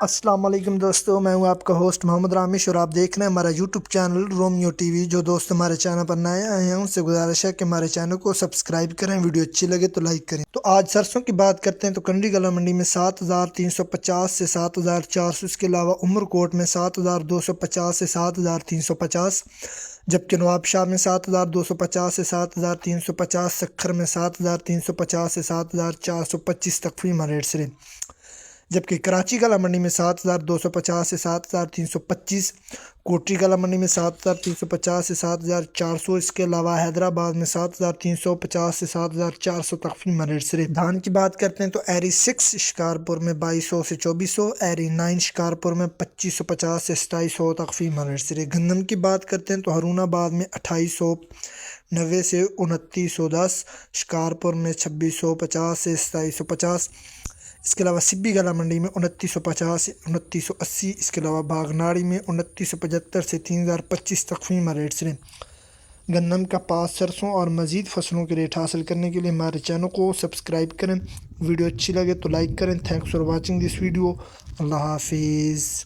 السلام علیکم دوستو، میں ہوں آپ کا ہوسٹ محمد رامش اور آپ دیکھ رہے ہیں ہمارا YouTube channel Romeo T V. جو دوست ہمارے چینل پر نئے آئے ہیں ان سے گزارش ہے کہ ہمارے چینل کو سبسکرائب کریں، ویڈیو اچھی لگے تو لائک کریں۔ تو آج سرسوں کی بات کرتے ہیں تو کنڈی گلا منڈی میں 7350 سے 7400، اس کے علاوہ عمر کوٹ میں 7250 سے 7350، جبکہ نواب شاہ میں 7250 سے 7350، سکھر میں 7350 سے 7425 تک فیمہ ریٹ سے، جبکہ کراچی کالا منڈی میں 7250 سے 7325، کوٹری کالا منڈی میں 7350 سے 7400، اس کے علاوہ حیدرآباد میں 7350 سے 7400 تک فیمہ ریٹ سے۔ دھان کی بات کرتے ہیں تو ایری 6 شکارپور میں 2200 سے 2400، ایری 9 شکارپور میں 2550 سے 2700 تک فیمہ ریٹ سے۔ گندم کی بات کرتے ہیں تو ہارون آباد میں 2890 سے 2910، شکارپور میں 2650 سے 2750، اس کے علاوہ سبی گلا منڈی میں 2950 سے 2980، اس کے علاوہ باغناڑی میں 2975 سے 3025 تک فیمہ ریٹ سے۔ گندم کا پاس، سرسوں اور مزید فصلوں کے ریٹ حاصل کرنے کے لیے ہمارے چینل کو سبسکرائب کریں، ویڈیو اچھی لگے تو لائک کریں۔ Thanks for watching this video. اللہ حافظ۔